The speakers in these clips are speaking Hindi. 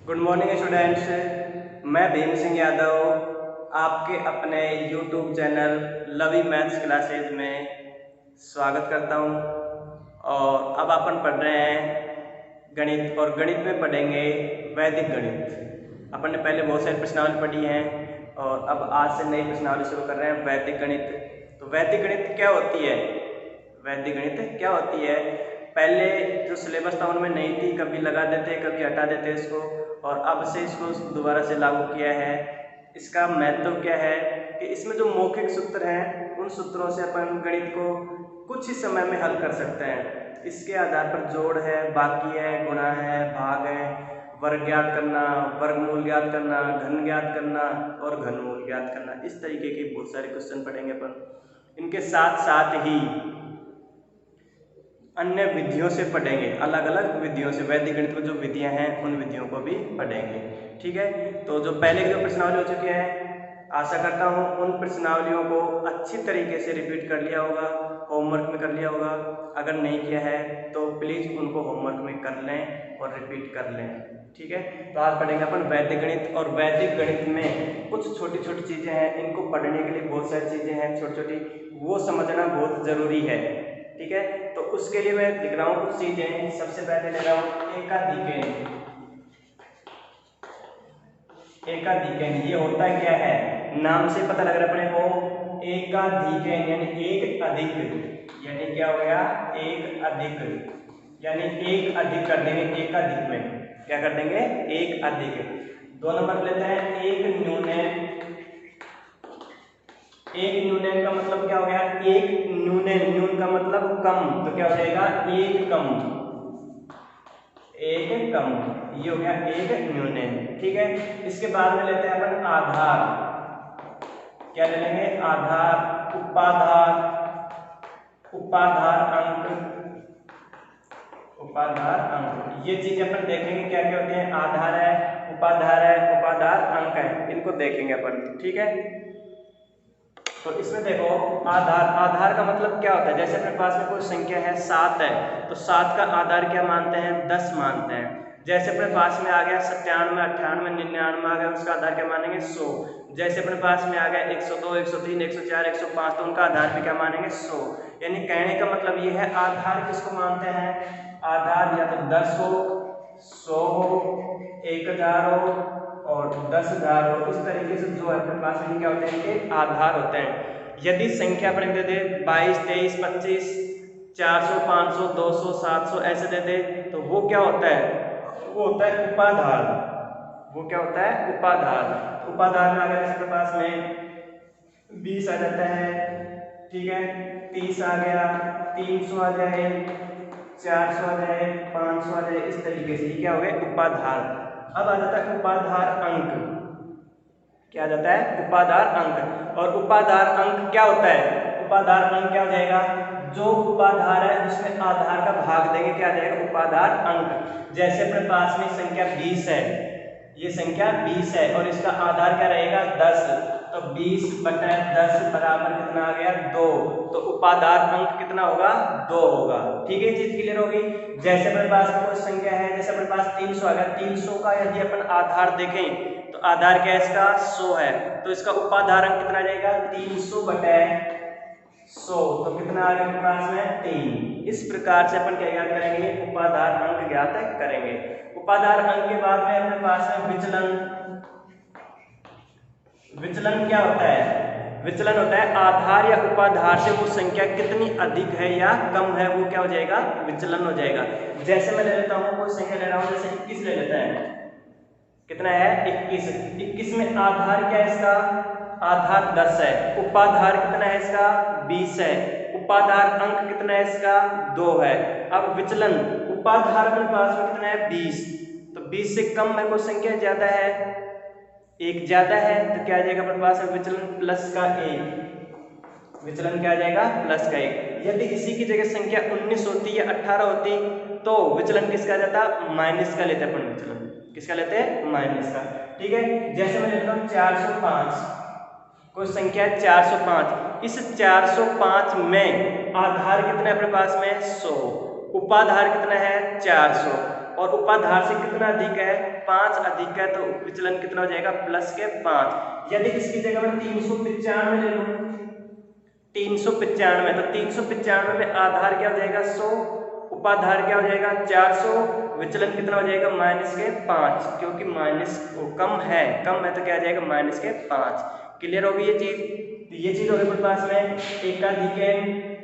Good morning students. मैं भीम सिंह यादव आपके अपने यूट्यूब चैनल लवी मैथ्स क्लासेज में स्वागत करता हूं। और अब अपन पढ़ रहे हैं गणित, और गणित में पढ़ेंगे वैदिक गणित। अपन ने पहले बहुत सारी प्रश्नावली पढ़ी हैं और अब आज से नई प्रश्नावली शुरू कर रहे हैं, वैदिक गणित। तो वैदिक गणित क्या होती है? वैदिक गणित क्या होती है? पहले जो सिलेबस था उनमें नहीं थी, कभी लगा देते कभी हटा देते इसको, और अब से इसको दोबारा से लागू किया है। इसका महत्व क्या है कि इसमें जो मौखिक सूत्र हैं उन सूत्रों से अपन गणित को कुछ ही समय में हल कर सकते हैं। इसके आधार पर जोड़ है, बाकी है, गुणा है, भाग है, वर्ग ज्ञात करना, वर्गमूल ज्ञात करना, घन ज्ञात करना और घनमूल ज्ञात करना, इस तरीके के बहुत सारे क्वेश्चन पढ़ेंगे अपन। इनके साथ साथ ही अन्य विधियों से पढ़ेंगे, अलग अलग विधियों से। वैदिक गणित में जो विधियां हैं उन विधियों को भी पढ़ेंगे। ठीक है, तो जो पहले की जो प्रश्नावली हो चुकी है, आशा करता हूँ उन प्रश्नावलियों को अच्छी तरीके से रिपीट कर लिया होगा, होमवर्क में कर लिया होगा। अगर नहीं किया है तो प्लीज़ उनको होमवर्क में कर लें और रिपीट कर लें। ठीक है, तो आज पढ़ेंगे अपन वैदिक गणित। और वैदिक गणित में कुछ छोटी छोटी चीज़ें हैं, इनको पढ़ने के लिए बहुत सारी चीज़ें हैं छोटी छोटी, वो समझना बहुत ज़रूरी है। ठीक है, तो उसके लिए मैं लिख रहा हूँ कुछ चीजें। सबसे पहले ले रहा हूँ एकाधिकन। एकाधिकन ये होता क्या है? नाम से पता लग रहा है अपने को। एकाधिकन यानी एक अधिक, यानी क्या हो गया? एक अधिक, यानी एक अधिक कर देंगे। एकाधिक में क्या कर देंगे? एक अधिक। दो नंबर लेते हैं एक न्यूनन। एक न्यूनन का मतलब क्या हो गया? एक न्यूनन, न्यून का मतलब कम, तो क्या हो जाएगा? एक कम, एक कम, ये हो गया एक न्यूनन। ठीक है, इसके बाद में लेते हैं अपन आधार। क्या ले लेंगे? आधार, उपाधार, उपाधार अंक, उपाधार अंक। ये चीज अपन देखेंगे क्या क्या होते हैं। आधार है, उपाधार है, उपाधार अंक है, इनको देखेंगे अपन। ठीक है, तो इसमें देखो आधार, आधार का मतलब क्या होता है? जैसे अपने पास में कोई संख्या है 7 है, तो 7 का आधार क्या मानते हैं? 10 मानते हैं। जैसे अपने पास में आ गया 97, 98, 99 आ गया, उसका आधार क्या मानेंगे? 100। जैसे अपने पास में आ गया 102, 103, 104, 105, तो उनका आधार भी क्या मानेंगे? 100। यानी कहने का मतलब ये है आधार किसको मानते हैं? आधार या तो 10 हो, 100 हो, 1000 हो और 10,000 हो। इस तरीके से जो है अपने पास में क्या होते हैं? इनके आधार होते हैं। यदि संख्या अपने दे दे 22, 23, 25, 400, 500, 200, 700 ऐसे दे दे, तो वो क्या होता है? वो होता है उपाधार। वो क्या होता है? उपाधार। उपाधार में अगर इसके पास में 20 आ जाता है, ठीक है, 30 आ गया, 300 आ जाए, 400 आ जाए, 500 आ जाए, इस तरीके से क्या हो गए? उपाधार। अब आ जाता है उपाधार अंक। क्या आ जाता है? उपाधार अंक। और उपाधार अंक क्या होता है? उपाधार अंक क्या हो जाएगा? जो उपाधार है उसमें आधार का भाग देंगे, क्या आ जाएगा? उपाधार अंक। जैसे अपने पास में संख्या 20 है, ये संख्या 20 है और इसका आधार क्या रहेगा? 10, तो 20/10 बराबर कितना आ गया? 2। तो उपाधार अंक कितना होगा? 2 होगा। ठीक है, चीज क्लियर होगी। जैसे अपने पास में कोई संख्या है, जैसे अपने पास 300 आ गया, 300 का यदि अपन आधार देखें तो आधार क्या है इसका? 100 है, तो इसका उपाधार अंक कितना आ जाएगा? 300/100। तो कितना आ गया अपने पास में? 3। इस प्रकार से अपन क्या ज्ञात करेंगे? उपाधार अंक ज्ञात करेंगे। उपाधार अंक के बाद में अपने पास में विचलन। विचलन क्या होता है? विचलन होता है आधार या उपाधार से वो संख्या कितनी अधिक है या कम है, वो क्या हो जाएगा? विचलन हो जाएगा। जैसे मैं ले लेता हूँ, कोई संख्या ले रहा हूँ, जैसे 21 ले लेते हैं। कितना है? 21। 21 में आधार क्या है इसका? आधार 10 है। उपाधार कितना है इसका? 20 है। उपाधार अंक कितना है इसका? 2 है। अब विचलन, उपाधार अपने पास में कितना है? 20, तो 20 से कम है कोई संख्या, ज्यादा है, एक ज्यादा है, तो क्या आ जाएगा अपने पास में? विचलन प्लस का 1। विचलन क्या आ जाएगा? प्लस का 1। यदि इसी की जगह संख्या 19 होती या 18 होती तो विचलन किसका आ जाता? माइनस का लेते अपन विचलन। किसका लेते हैं? माइनस का। ठीक है, जैसे मैं लेता हूं 405, कोई संख्या है 405। इस 405 में आधार कितना है अपने पास में? 100। उपाधार कितना है? 400। और उपाधार से कितना अधिक है, 5 अधिक है, तो विचलन कितना हो जाएगा, प्लस के 5। यदि इसकी जगह मैं 395 ले लूं, 395, तो 395 में आधार क्या हो जाएगा, 100, उपाधार क्या हो जाएगा, 400, विचलन कितना हो जाएगा, माइनस के 5, क्योंकि माइनस कम है तो क्या आ जाएगा, माइनस के 5। क्लियर होगी ये चीज। ये चीज हो गई अपने पास में एकाधिकैन,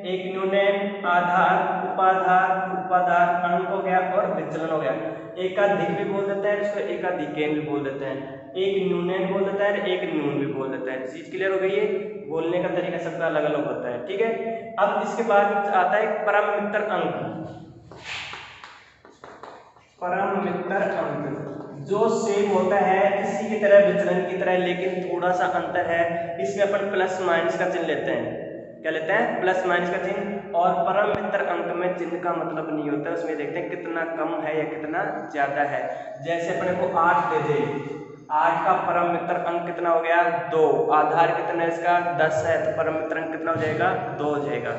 एक न्यूनैन, आधार, उपाधार अंक हो गया और विचलन हो गया। एकाधिक भी बोल देते हैं इसको, एकाधिकैन भी बोल देते हैं, एक न्यूनैन बोल देता है, एक न्यून भी बोल देता है। चीज क्लियर हो गई है, बोलने का तरीका सबका अलग अलग होता है, ठीक है। अब इसके बाद आता है परम मित्र अंक। परम मित्र अंक जो सेम होता है इसी की तरह, विचलन की तरह, लेकिन थोड़ा सा अंतर है, इसमें अपन प्लस माइनस का चिन्ह लेते हैं। क्या लेते हैं, प्लस माइनस का चिन्ह। और परम मित्र अंक में चिन्ह का मतलब नहीं होता, उसमें देखते हैं कितना कम है या कितना ज्यादा है। जैसे अपने को 8 दे दे, 8 का परम मित्र अंक कितना हो गया, 2, आधार कितना है इसका, 10 है, तो परम मित्र अंक कितना हो जाएगा, 2 हो जाएगा।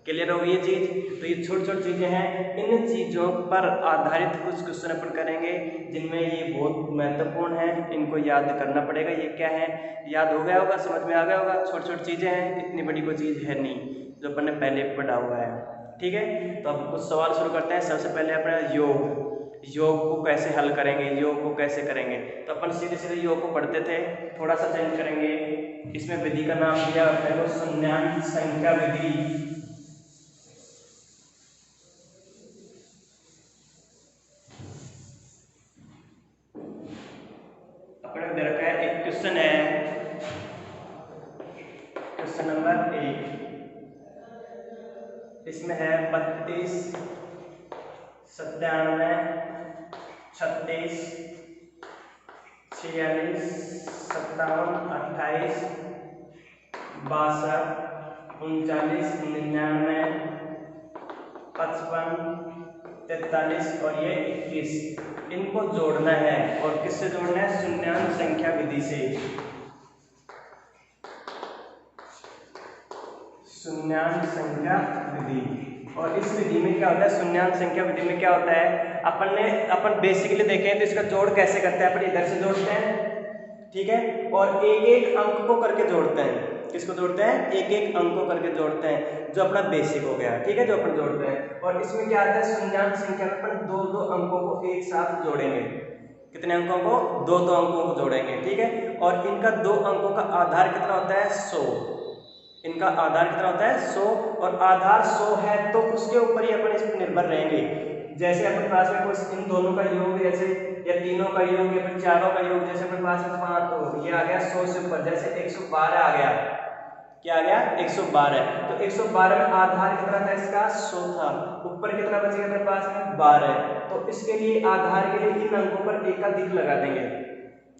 क्लियर होगी ये चीज। तो ये छोटी छोटी चीजें हैं, इन चीजों पर आधारित कुछ क्वेश्चन अपन करेंगे जिनमें ये बहुत महत्वपूर्ण है, इनको याद करना पड़ेगा। ये क्या है, याद हो गया होगा, समझ में आ गया होगा। छोटी छोटी चीजें हैं, इतनी बड़ी कोई चीज है नहीं, जो अपन ने पहले पढ़ा हुआ है, ठीक है। तो अब कुछ सवाल शुरू करते हैं। सबसे पहले अपना योग को कैसे हल करेंगे, योग को कैसे करेंगे। तो अपन सीधे सीधे योग को पढ़ते थे, थोड़ा सा चेंज करेंगे। इसमें विधि का नाम दिया है शून्याङ्क संख्या विधि। अपने दे रखा है एक क्वेश्चन है, क्वेश्चन नंबर 1, इसमें है 32, 97, 36, 46, 57, 28, 62, 39, 99, 55, 43 और ये 21। इनको जोड़ना है, और किससे जोड़ना है, शून्याङ्क संख्या विधि से। शून्याङ्क संख्या विधि। और इस विधि में क्या होता है, शून्याङ्क संख्या विधि में क्या होता है, अपन बेसिकली देखें तो इसका जोड़ कैसे करते हैं, अपन इधर से जोड़ते हैं, ठीक है, और एक एक अंक को करके जोड़ते हैं। किसको जोड़ते हैं, एक एक अंक को करके जोड़ते हैं, जो अपना बेसिक हो गया, ठीक है, जो अपन जोड़ते हैं। और इसमें क्या आता है, शून्याङ्क संख्या में अपन दो दो अंकों को एक साथ जोड़ेंगे। कितने अंकों को, दो दो अंकों को जोड़ेंगे, ठीक है। और इनका दो अंकों का आधार कितना होता है, 100। इनका आधार कितना होता है, 100, और आधार 100 है तो उसके ऊपर ही अपन इस पर निर्भर रहेंगे। जैसे अपने पास में कुछ इन दोनों का योग, जैसे या तीनों का योग या फिर चारों का योग, जैसे अपने पास में 5 तो ये आ गया 100 से ऊपर, जैसे 112 आ गया, क्या आ गया, 112। तो 112 में आधार कितना था इसका, 100 था, ऊपर कितना बचेगा अपने पास में, 12। तो इसके लिए आधार के लिए इन अंकों पर एकाधिक लगा देंगे।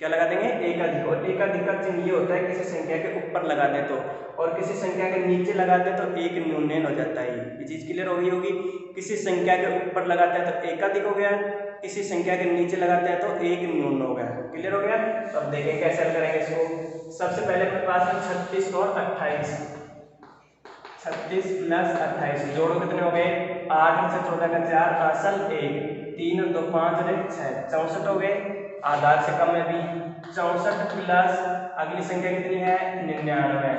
क्या लगा देंगे, एकाधिक। और एकाधिक का चिन्ह ये होता है किसी संख्या के ऊपर लगा दे तो, और किसी संख्या के नीचे लगाते हैं तो एक न्यूनैन हो जाता है। ये चीज क्लियर हो गई होगी। किसी संख्या के ऊपर लगाते हैं तो एकाधिक हो गया, किसी संख्या के नीचे लगाते हैं तो एक न्यून हो गया। क्लियर हो गया। तो अब देखें कैसे हल करेंगे इसको। सबसे पहले अपने पास में 36 और 28, 36 प्लस 28 जोड़ो, कितने हो गए, 8 से 14 का 4, असल 1, 3 और 2 5 और 1 6, 64 हो गए। आधार से कम है भी, 64 प्लस अगली संख्या कितनी है, 99।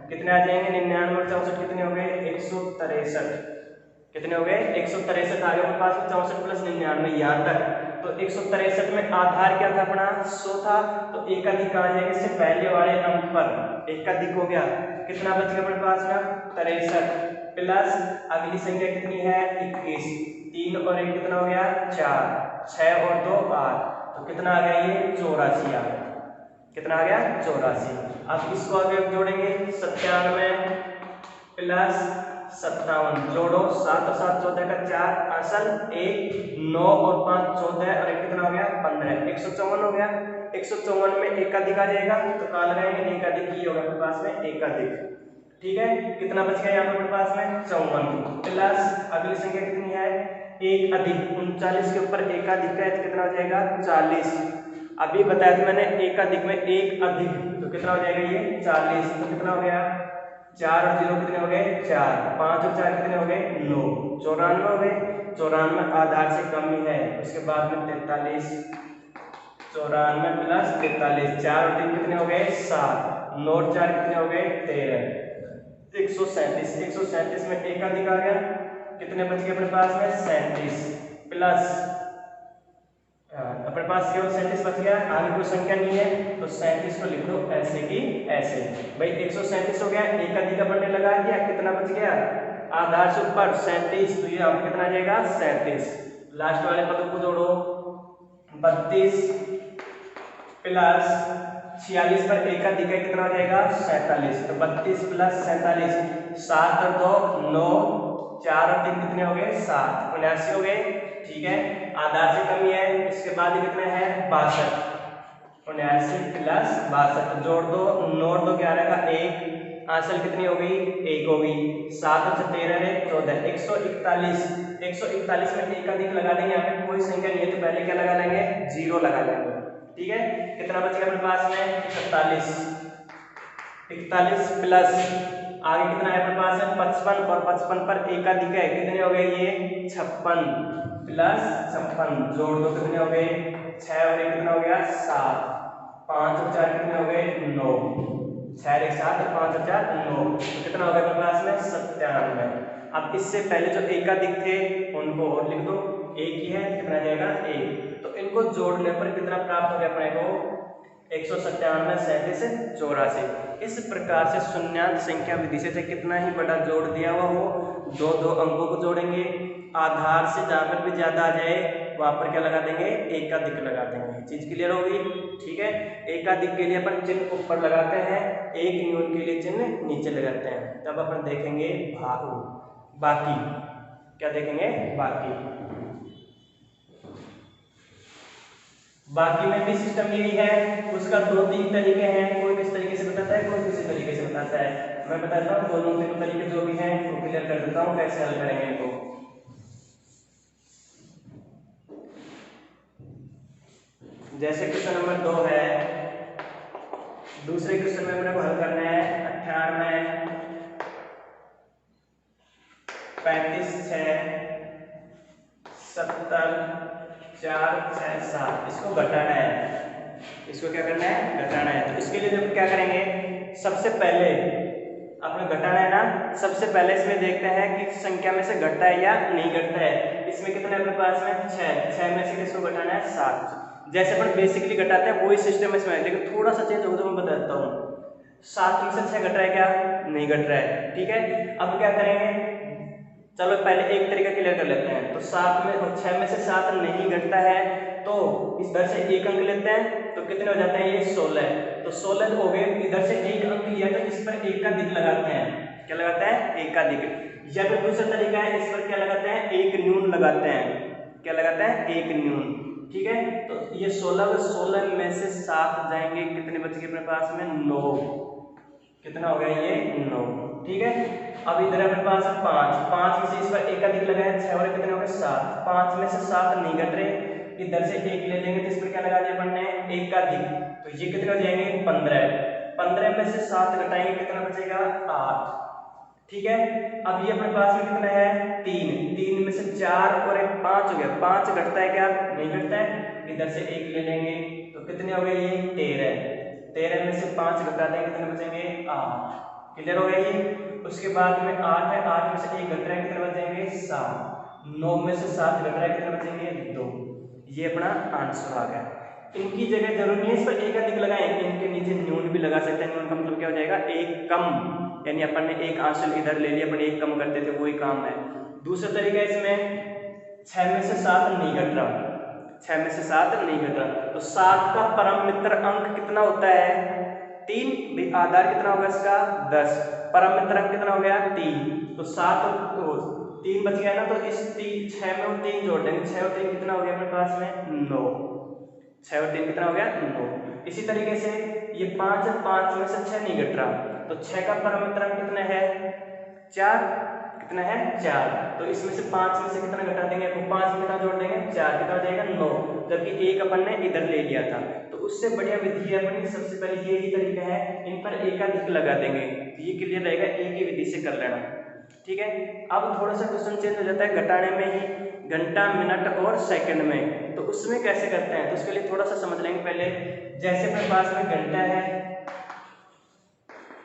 कितने आ जाएंगे, 99 और 64 कितने हो गए, 163। कितने हो गए, 163 आ गए पास में, 64 प्लस 99 यहाँ तक। तो 163 में आधार क्या था अपना, 100 था, तो एकाधिक आ जाएगा इससे पहले वाले अंक पर, एकाधिक हो गया। कितना बच गया अपने पास में, 63 प्लस अगली संख्या कितनी है, 21, 3 और 1 कितना हो गया, 4, 6 और 2 8, तो कितना आ गया, ये 84 आ गया। कितना आ गया, 84। अब इसको आगे जोड़ेंगे, 97 प्लस 57 जोड़ो, 7 और 7 14 का 4, असल 1, 9 और 5 14 और 1 कितना हो गया, 15, 154 हो गया। 154 में एकाधिक आ जाएगा, तो कहाँ लगाएंगे, एकाधिक ही होगा अपने पास में, एकाधिक, ठीक है। कितना बच गया यहाँ पर अपने पास में, 54 प्लस अगली संख्या कितनी है, एक अधिक, 39 के ऊपर एकाधिक है तो कितना हो जाएगा, 40। अभी बताया था मैंने, एकाधिक में एक अधिक, तो कितना हो जाएगा ये, 40। तो कितना हो गया, 4 और 0 कितने हो गए, 4, 5 और 4 कितने हो गए, 9, 94 हो गए। 94 आधार से कम ही है। उसके बाद में 43, 94 प्लस 43, 4 और 3 कितने हो गए 7, 9 और 4 कितने हो गए 13, 137, 137 में एक अधिक आ गया, कितने बच गए अपने पास में 37 प्लस अपने पास केवल 37 बच गया, आगे कोई संख्या नहीं है तो 37 को लिख दो ऐसे की ऐसे। भाई 137 हो गया, एक अधिक बढ़ने लगा क्या, कितना बच गया आधार से ऊपर 37, तो ये अब कितना आ जाएगा 37। लास्ट वाले पदों को जोड़ो, 32 प्लस 46 पर एक अधिक है कितना हो जाएगा 47, तो 32 प्लस 47, 7 और 2 9, 4 और 3 कितने हो गए 7, 79 हो गए। ठीक है, आधार से कमी है, इसके बाद कितने हैं 62, 79 प्लस 62 जोड़ दो, 9 और 2 क्या रहेगा 1, आंसर कितनी हो गई 1 हो गई, 7 और 13 है 14, 141, 141 में एक अधिक लगा देंगे, यहाँ पे कोई संख्या नहीं है तो पहले क्या लगा लेंगे 0 लगा लेंगे। ठीक है, कितना बचेगा अपने पास में 41, 41 प्लस आगे कितना है अपने पास में 55, और 55 पर एक अधिक है कितने हो गए ये 56 प्लस 56, जोड़ दो कितने हो गए 6 और 1 कितना हो गया 7, 5 और 4 कितने हो गए 9, 6 और 1 7, 5 और 4 9, तो कितना हो गया अपने पास में 97। अब इससे पहले जो एकाधिक थे उनको और लिख दो, एक ही है कितना जाएगा 1, तो इनको जोड़ने पर कितना प्राप्त हो गया अपने को 197, 37, 84। इस प्रकार से शून्यांक संख्या विधि से कितना ही बड़ा जोड़ दिया हुआ हो, दो दो अंकों को जोड़ेंगे, आधार से जहाँ पर भी ज्यादा आ जाए वहां पर क्या लगा देंगे एकाधिक लगा देंगे। चीज क्लियर होगी। ठीक है, एकाधिक के लिए अपन चिन्ह ऊपर लगाते हैं, एक न्यून के लिए चिन्ह नीचे लगाते हैं। तब अपन देखेंगे बाकी, क्या देखेंगे बाकी में भी सिस्टम यही है, उसका 2-3 तरीके हैं, कोई किस तरीके से बताता है, कोई किसी तरीके से बताता है। मैं बताता हूँ दोनों तीनों तरीके जो भी हैं वो क्लियर कर देता हूँ कैसे हल करेंगे इनको। जैसे क्वेश्चन नंबर 2 है, दूसरे क्वेश्चन में अपने को हल करना है 98, 35, 6, 70, 4, 6, 7, इसको घटाना है, इसको क्या करना है घटाना है। तो इसके लिए जब क्या करेंगे, सबसे पहले आपने घटाना है ना, सबसे पहले इसमें देखते हैं कि संख्या में से घटता है या नहीं घटता है। इसमें कितने अपने पास में 6 में से किसको घटाना है 7। जैसे अपन बेसिकली घटाते हैं वही सिस्टम इसमें है, लेकिन थोड़ा सा चेंज होगा तो मैं बताता हूँ। 7 में से 6 घट रहा है क्या, नहीं घट रहा है। ठीक है, अब क्या करेंगे, चलो पहले एक तरीका क्लियर कर लेते हैं। तो 7 में और 6 में से 7 नहीं घटता है तो इधर से एक अंक लेते हैं, तो कितने हो जाते हैं ये 16, तो 16 हो गए। इधर से एक अंक लिया तो इस पर एक का दिक लगाते हैं, क्या लगाते हैं एक का दिक, या फिर दूसरा तरीका है इस पर क्या लगाते हैं एक न्यून लगाते हैं, क्या लगाते हैं एक न्यून। ठीक है, तो ये 16 में से 7 जाएंगे, कितने बच गए अपने पास में 9, कितना हो गया ये 9। ठीक है, अब इधर अपने पास 5 में से इस पर एक अधिक लगा है 6 और कितने हो गए 7, 5 में से 7 नहीं घट रहे, इधर से एक ले लेंगे तो इस पर क्या लगा दिया अपन ने एक का अधिक, तो ये कितने हो जाएंगे 15 में से 7 घटाएंगे कितना बचेगा 8। ठीक है, अब ये अपने पास में कितना है 3 में से 4 और 1 5 हो गया, 5 घटता है क्या नहीं घटता है, इधर से एक ले लेंगे तो कितने हो गए ये 13 में से 5 घटा देंगे कितने बचेंगे 8। क्लियर हो गया ये। उसके बाद में 8 है, 8 में से 1 घट रहा है कितने बचेंगे 7, 9 में से 7 घट रहा है कितने बचेंगे 2। ये अपना आंसर आ गया। इनकी जगह जरूरी नहीं है इस पर एक अधिक लगाएं, इनके नीचे न्यून भी लगा सकते हैं। न्यून का मतलब क्या हो जाएगा एक कम, यानी अपन ने एक आंसर इधर ले लिया, अपन एक कम करते थे वही काम है। दूसरा तरीका इसमें 6 में से 7 नहीं घट रहा, 6 में से 7 नहीं घट रहा, तो 7 का परम मित्र अंक कितना होता है 3, भाई आधार कितना होगा इसका 10, परम मित्र अंक कितना हो गया 3, तो 7 और 3 बच गया ना, तो इस 6 में और 3 जोड़ देंगे, 6 और 3 कितना हो गया अपने पास में 9, 6 और 3 कितना हो गया 9। इसी तरीके से ये 5 में से 6 नहीं घट रहा, तो 6 का परम मित्र अंक कितना है 4, कितना है 4, तो इसमें से 5 में से कितना घटा देंगे, तो 5 में कितना जोड़ देंगे 4, कितना हो जाएगा 9, जबकि एक अपन ने इधर ले लिया था। तो उससे बढ़िया विधि है अपनी, सबसे पहले ये ही तरीका है, इन पर एक अधिक लगा देंगे, तो ये क्लियर रहेगा, एक ही विधि से कर लेना। ठीक है। अब थोड़ा सा क्वेश्चन चेंज हो जाता है घटाने में ही, घंटा, मिनट और सेकंड में। तो उसमें कैसे करते हैं, तो उसके लिए थोड़ा सा समझ लेंगे पहले। जैसे अपने पास में घंटा है,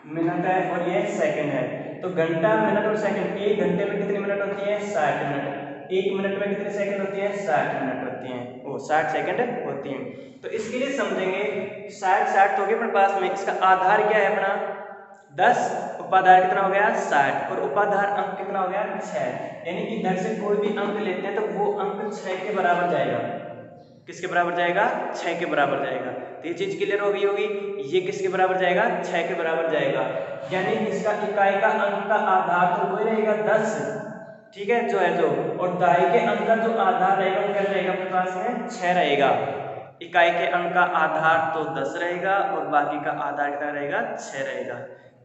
मिनट है और ये सेकंड है। तो घंटा, मिनट और सेकंड, एक घंटे में कितनी मिनट होती है, 60 मिनट। एक मिनट में कितनी सेकंड होती है, 60 मिनट होती हैं, वो 60 सेकंड होती हैं। तो इसके लिए समझेंगे 60 तो हो गए अपने पास में, इसका आधार क्या है अपना 10, उपाधार कितना हो गया 60 और उपाधार अंक कितना हो गया 6। यानी कि इधर से कोई भी अंक लेते हैं तो वो अंक 6 के बराबर जाएगा। किसके बराबर जाएगा, 6 के बराबर जाएगा। तो ये चीज क्लियर हो गई होगी। ये किसके बराबर जाएगा, 6 के बराबर जाएगा। यानी इसका इकाई का अंक का आधार तो वही रहेगा 10, ठीक है, जो है जो, और दाई के अंक का जो आधार रहेगा वो क्या रहेगा अपने पास में 6 रहेगा। इकाई के अंक का आधार तो 10 रहेगा और बाकी का आधार कितना रहेगा 6 रहेगा।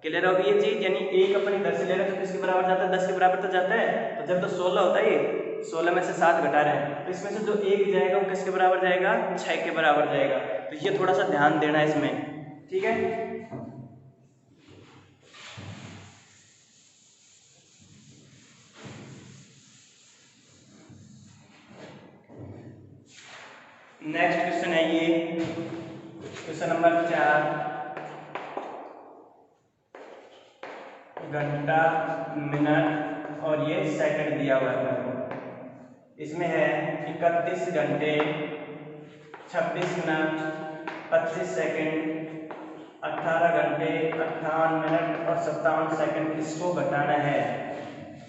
क्लियर होगी ये चीज। यानी एक अपनी 10 से ले रहे तो किसके बराबर जाता है, 10 के बराबर तो जाता है। तो जब तो 16 होता है, ये 16 में से 7 घटा रहे हैं, तो इसमें से जो एक जाएगा वो किसके बराबर जाएगा, 6 के बराबर जाएगा। तो ये थोड़ा सा ध्यान देना है इसमें, ठीक है। नेक्स्ट क्वेश्चन है ये क्वेश्चन नंबर 4। घंटा, मिनट और ये सेकंड दिया हुआ है। इसमें है 31 घंटे, 26 मिनट, 25 सेकंड, 18 घंटे, 58 मिनट और 57 सेकंड। इसको घटाना है,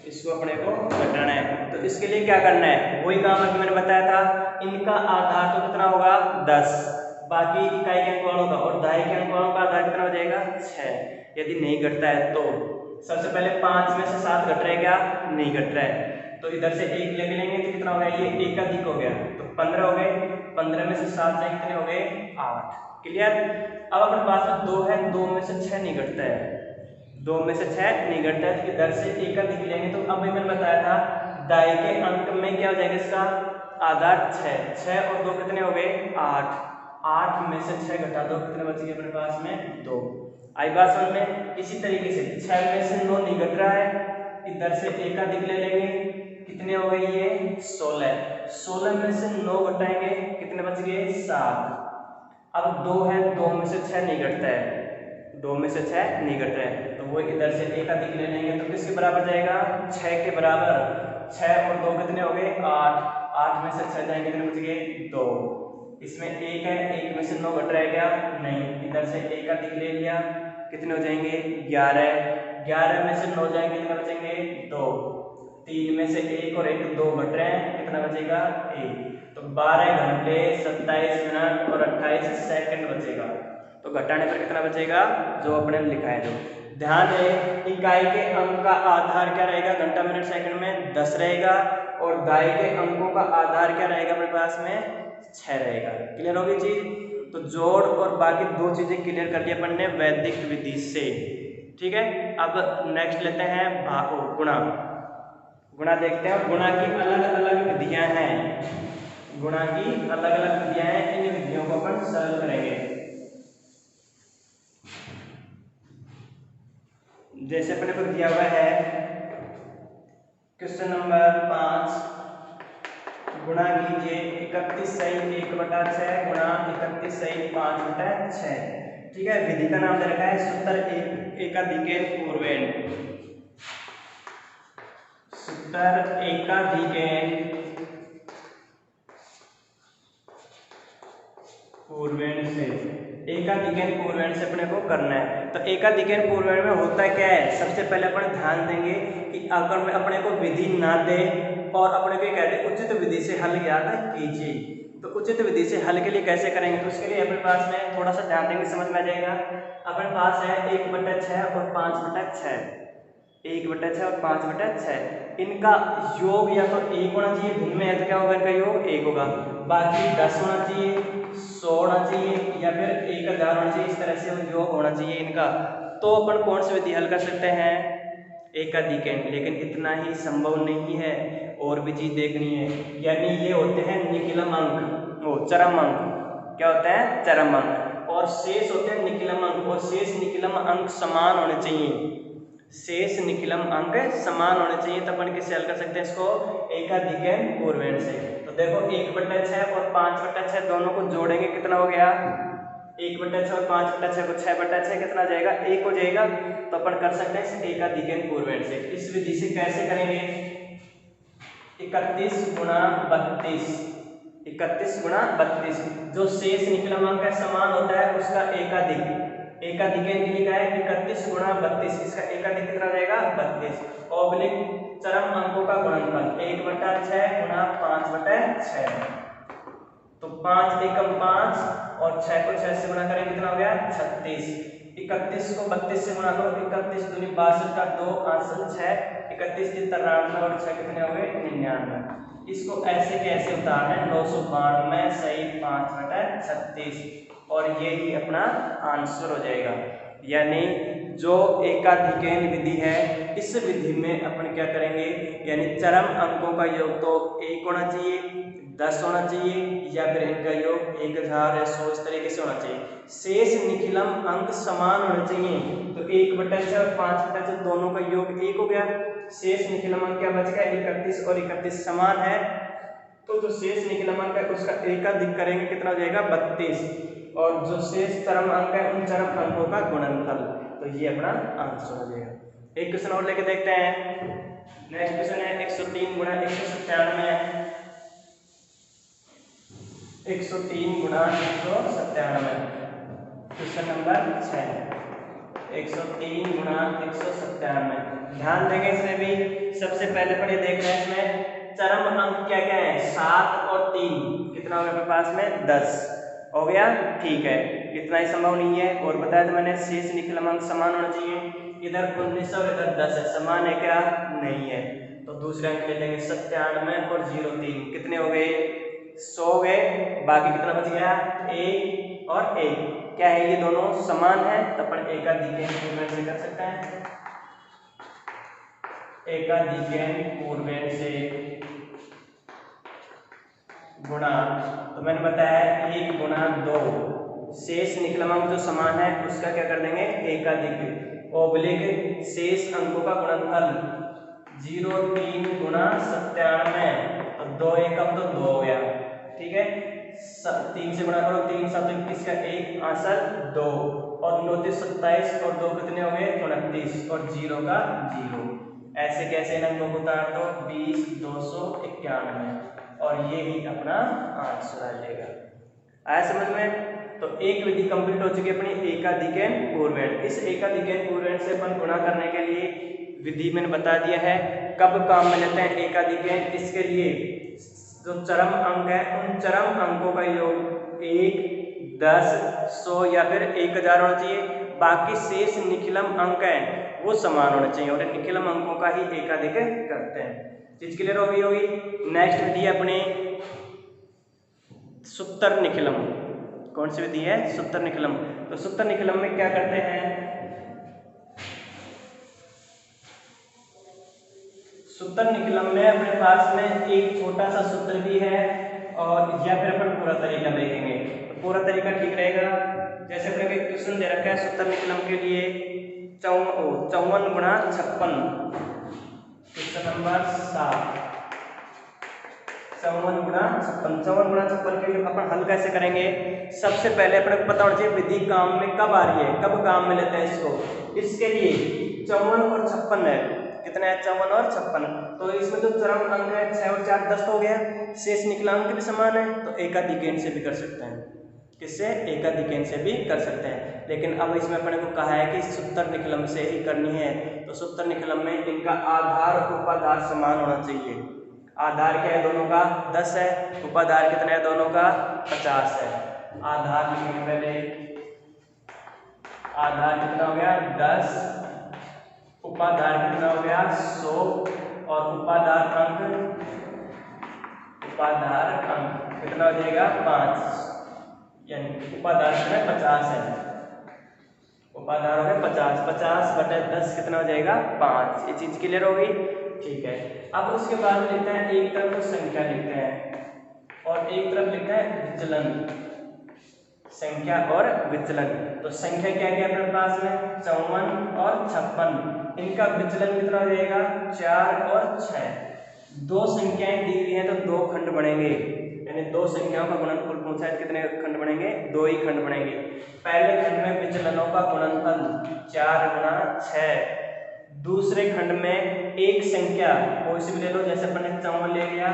इसको अपने को घटाना है। तो इसके लिए क्या करना है, वही काम अभी मैंने बताया था। इनका आधार तो कितना होगा 10, बाकी इकाई के अंक वालों का और दाई के अंक वालों का आधार कितना हो जाएगा 6। यदि नहीं घटता है तो सबसे पहले 5 में से 7 घट रहा है क्या, नहीं घट रहा है। तो इधर से 1 लेके लेंगे तो कितना हो गया, ये 1 अधिक हो गया तो 15 हो गए। 15 में से 7 जाए कितने हो गए 8। क्लियर। अब अपने पास 2 है, 2 में से 6 नहीं घटता है, 2 में से 6 नहीं घटता है। तो इधर से 1 अधिक लेंगे तो अब मैंने बताया था दाई के अंक में क्या हो जाएगा, इसका आधार 6 और 2 कितने हो गए 8। 8 में से 6 घटा दो, कितने बच गए अपने पास में 2। आई बात समझ में। इसी तरीके से 6 में से 9 नहीं घट रहा है, इधर से 1 अधिक ले लेंगे, कितने हो गए ये 16। 16 में से 9 घटाएंगे, कितने बच गए 7। अब 2 है, 2 में से 6 नहीं घटता है, 2 में से 6 नहीं घट रहा है, तो वो इधर से 1 अधिक ले लेंगे तो किसके बराबर जाएगा 6 के बराबर। 6 और 2 कितने हो गए 8। 8 में से 6 जाएंगे, कितने बच गए 2। इसमें 1 है, 1 में से 9 घट रहा है क्या, नहीं। इधर से 1 अधिक ले लिया, कितने हो जाएंगे 11। 11 में से 9 जाएंगे, कितने बचेंगे 2। 3 में से 1 और 1 2 घट रहे हैं, कितना बचेगा 1। तो 12 घंटे 27 मिनट और 28 सेकंड बचेगा। तो घटाने पर कितना बचेगा, जो अपने लिखा है। जो ध्यान रहे, इकाई के अंक का आधार क्या रहेगा घंटा, मिनट, सेकंड में 10 रहेगा और दाई के अंकों का आधार क्या रहेगा अपने पास में 6 रहेगा। क्लियर होगी चीज। तो जोड़ और बाकी 2 चीजें क्लियर कर ली अपन ने वैदिक विधि से, ठीक है। अब नेक्स्ट लेते हैं गुणा। गुणा देखते हैं। गुणा की अलग अलग विधियां हैं, गुणा की अलग अलग विधियां हैं। इन विधियों को अपन सरल करेंगे। जैसे अपने को दिया हुआ है क्वेश्चन नंबर 5, गुणा कीजिए 31 सही 1/6 गुणा 31 सही 5/6। ठीक है। विधि का नाम दे रखा है सूत्र एकाधिकेन पूर्वेण। सूत्र एकाधिकेन पूर्वेण से, एकाधिकेन पूर्वेण से अपने को करना है। तो एकाधिकेन पूर्वेण में होता क्या है, सबसे पहले अपन ध्यान देंगे कि अगर में अपने को विधि ना दे और अपने को कहते हैं उचित विधि से हल ज्ञात कीजिए, तो उचित विधि से हल के लिए कैसे करेंगे, तो उसके लिए अपने पास में थोड़ा सा ध्यान देंगे, समझ में आ जाएगा। अपने पास है 1/6 और 5/6, 1/6 और 5/6। इनका योग या तो 1 होना चाहिए, भिन्न में है तो क्या होगा इनका योग 1 होगा, बाकी 10 होना चाहिए, 100 होना चाहिए या फिर 1000 होना चाहिए। इस तरह से योग होना चाहिए इनका। तो अपन कौन सी विधि हल कर सकते हैं, एकाधिकेन। लेकिन इतना ही संभव नहीं है, और भी चीज देखनी है। यानी ये होते हैं निखिलम अंक, वो चरम अंक। क्या होता है चरम अंक, और शेष होते हैं निखिलम अंक, और शेष निखिलम अंक समान होने चाहिए। शेष निखिलम अंक समान होने चाहिए, तो अपन किससे हल कर सकते हैं इसको, एकाधिकन पूर्वेण से। तो देखो 1/6 और 5/6 दोनों को जोड़ेंगे कितना हो गया, 1/6 और 5/6 को 6/6 कितना आ जाएगा, 1 हो जाएगा। तो अपन कर सकते हैं इस एकाधिकन पूर्वेण से। इस विधि से कैसे करेंगे, 31 गुणा 32, 31 गुणा 32, जो शेष निखिलम अंक समान होता है उसका एकाधिक, एकाधिकन के लिए क्या है 31 गुणा 32, इसका एकाधिक कितना हो जाएगा 32, ऑब्लिक चरम अंकों का गुणनफल 1/6 गुणा 5/6। तो 5 एकम 5 और 6 को 6 से गुणा करें कितना हो गया 36, 31 को 32 से गुणा करो, 31 दूनी 62 का 2 आंसर 6, 31 3 93 और 6 कितने हो गए 99। इसको ऐसे कैसे उतारना है, 992 सही 5/36, और ये ही अपना आंसर हो जाएगा। यानी जो एकाधिकन विधि है इस विधि में अपन क्या करेंगे, यानी चरम अंकों का योग तो 1 होना चाहिए, 10 होना चाहिए, या फिर इनका योग 1000 या 100 इस तरीके से होना चाहिए। शेष निखिलम अंक समान होने चाहिए, तो 1/6 और 5/6 दोनों का योग 1 हो गया। शेष निखिलम अंक क्या बच गया 31 और 31 समान है, तो जो शेष निखिलम अंक है उसका एकाधिक करेंगे कितना हो जाएगा 32, और जो शेष चरम अंक है उन चरम अंकों का गुणनफल, तो ये अपना आंसर हो जाएगा। एक क्वेश्चन और लेके देखते हैं। नेक्स्ट क्वेश्चन है 103 गुणा 197, 103 गुणा 197, क्वेश्चन नंबर 6, 103 गुणा 197। ध्यान देंगे इसमें भी, सबसे पहले पर ये देख रहे हैं इसमें चरम अंक क्या क्या है 7 और 3, कितना हो गया अपने पास में 10 हो गया, ठीक है, इतना ही संभव नहीं है। और बताया था मैंने शेष निखिलम अंक समान होना चाहिए, इधर 19 और इधर 10 है, समान है क्या, नहीं है। तो दूसरे अंक ले लेंगे 97 और 03 कितने हो गए 100 हो गए, बाकी कितना बच गया 1 और 1, क्या है ये दोनों समान है, तो अपन एकाधिकन पूर्वेण से कर सकते हैं, एकाधिकन पूर्वेण से गुणा, तो मैंने बताया 1 गुणा 2, शेष निखिलम अंक जो समान है उसका क्या कर देंगे एकाधिक, ऑब्लिक शेष अंकों का गुणनफल 03 गुणा 97, और 2 एकम तो 2 हो गया, ठीक है, 3 से गुणा करो, 3 7 21 का 1 आंसर 2, और 9 27 और 2 कितने हो गए 29, और 0 का 0। ऐसे कैसे अंकों को उतार दो 20 291, और ये ही अपना आंसर आ जाएगा। आया समझ में? तो एक विधि कंप्लीट हो चुकी है अपनी एकाधिकन पूर्वेण। इस एकाधिकन पूर्वेण से अपन गुणा करने के लिए विधि मैंने बता दिया है, कब काम में लेते हैं एकाधिकन, इसके लिए जो चरम अंक है उन चरम अंकों का योग 1 10 100 या फिर 1000 होना चाहिए, बाकी शेष निखिलम अंक है वो समान होने चाहिए, और निखिलम अंकों का ही एकाधिक करते हैं। चीज क्लियर होगी। नेक्स्ट विधि है अपनी सूत्र निखिलम। कौन सी विधि है सूत्र निखिलम। तो सूत्र निखिलम में क्या करते हैं, सूत्र निखिलम में अपने पास में एक छोटा सा सूत्र भी है, और या फिर अपन पूरा तरीका देखेंगे, तो पूरा तरीका ठीक रहेगा। जैसे अपने को क्वेश्चन दे रखा है सूत्र निखिलम के लिए 54 गुणा 56, क्वेश्चन नंबर 7, 54 गुणा 56 के लिए अपन हल कैसे करेंगे। सबसे पहले अपने को पता होना चाहिए विधि काम में कब आ रही है, कब काम में लेते हैं इसको। इसके लिए 54 और 56 है, कितना है 54 और 56, तो इसमें जो चरम अंक है 6 और 4 10 हो गया, शेष निकला अंक भी समान है, तो एकाधिकन से भी कर सकते हैं। किससे, एकाधिकन से भी कर सकते हैं। लेकिन अब इसमें अपने को कहा है कि सूत्र निखिलम से ही करनी है, तो सूत्र निखिलम में इनका आधार उपाधार समान होना चाहिए। आधार क्या है दोनों का 10 है, उपाधार कितना है दोनों का 50 है। आधार लिखेंगे पहले, आधार कितना हो गया 10, उपाधार कितना हो गया 100, और उपाधार अंक कितना हो जाएगा 5, यानी उपाधार कितना 50 है, उपाधार हो गया 50, 50/10 कितना हो जाएगा 5। ये चीज क्लियर होगी, ठीक है। अब उसके बाद लिखते हैं एक तरफ तो संख्या लिखते हैं और एक तरफ लिखते हैं विचलन, संख्या और विचलन। तो संख्या क्या क्या अपने पास में 54 और 56, इनका विचलन कितना हो जाएगा 4 और 6। दो संख्याएं दी हुई हैं तो दो खंड बनेंगे, यानी दो संख्याओं का गुणनफल पूछा है, कितने खंड बनेंगे, दो ही खंड बनेंगे। पहले खंड में विचलनों का गुणनफल 4 गुणा 6, दूसरे खंड में एक संख्या कोई सी भी ले लो, जैसे अपन ने 54 ले लिया,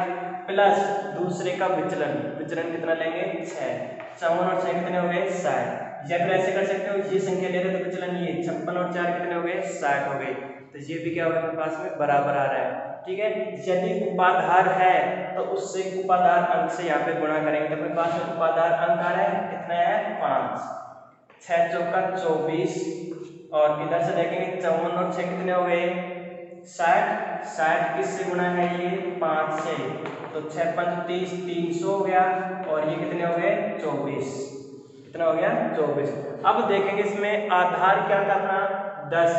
प्लस दूसरे का विचलन, विचलन कितना लेंगे 6, 54 और 6 कितने हो गए 60। या फिर ऐसे कर सकते हो, ये संख्या ले रहे तो विचलन ये 56 और 4 कितने हो गए 60 हो गए, तो ये भी क्या होगा अपने पास में बराबर आ रहा है। ठीक है, यदि उपाधार है तो उससे उपाधार अंक से यहाँ पे गुणा करेंगे, तो अपने पास में उपाधार अंक आ रहा है कितना है 5, 6 चौका 24, और इधर से देखेंगे 54 और 6 कितने हो गए 60, 60 किससे गुणा है ये 5 से, तो 6 5 30, 300 हो गया, और ये कितने हो गए 24, कितना हो गया 24। अब देखेंगे इसमें आधार क्या था अपना 10,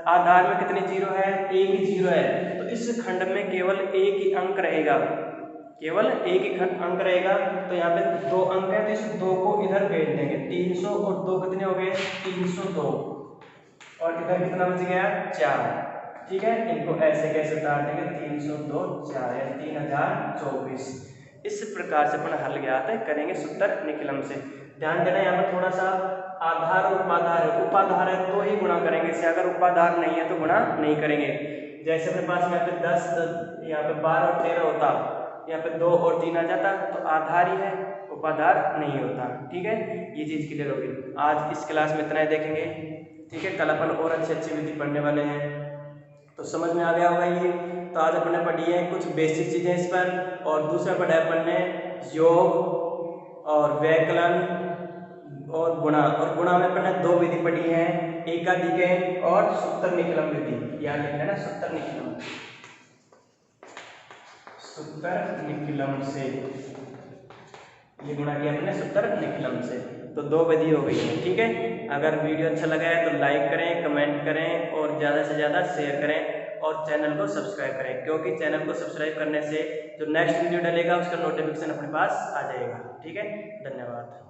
आधार में कितने जीरो है, एक ही जीरो है, तो इस खंड में केवल एक ही अंक रहेगा, केवल एक ही अंक रहेगा, तो यहाँ पे दो अंक है तो इस दो को इधर भेज देंगे, 300 और 2 कितने हो गए 302, और इधर कितना बच गया 4। ठीक है, इनको ऐसे कैसे उतार देंगे 302 4 या 3024। इस प्रकार से अपन हल ज्ञात करेंगे सूत्र निकलम से। ध्यान देना यहाँ पर थोड़ा सा, आधार और उपाधार है, उपाधार है तो ही गुणा करेंगे इसे, अगर उपाधार नहीं है तो गुणा नहीं करेंगे। जैसे अपने पास में यहाँ पे 10 यहाँ पे 12 और 13 होता, यहाँ पे 2 और 3 आ जाता, तो आधार ही है, उपाधार नहीं होता। ठीक है, ये चीज क्लियर होगी। आज इस क्लास में इतना ही देखेंगे। ठीक है, कल अपन और अच्छी विधि पढ़ने वाले हैं, तो समझ में आ गया होगा ये। तो आज अपन ने पढ़ी है कुछ बेसिक चीजें इस पर, और दूसरा पढ़ा है अपन ने योग और व्याकरण और गुणा, और गुणा में अपन ने दो विधि पढ़ी है, एकाधिक और सूत्र निकलम विधि। याद रखना ना, सूत्र निकलम, सूत्र निकलम से ये गुणा किया हमने सूत्र निकलम से, तो दो विधि हो गई है। ठीक है, अगर वीडियो अच्छा लगा है तो लाइक करें, कमेंट करें और ज़्यादा से ज़्यादा शेयर करें, और चैनल को सब्सक्राइब करें, क्योंकि चैनल को सब्सक्राइब करने से जो नेक्स्ट वीडियो डलेगा उसका नोटिफिकेशन अपने पास आ जाएगा। ठीक है, धन्यवाद।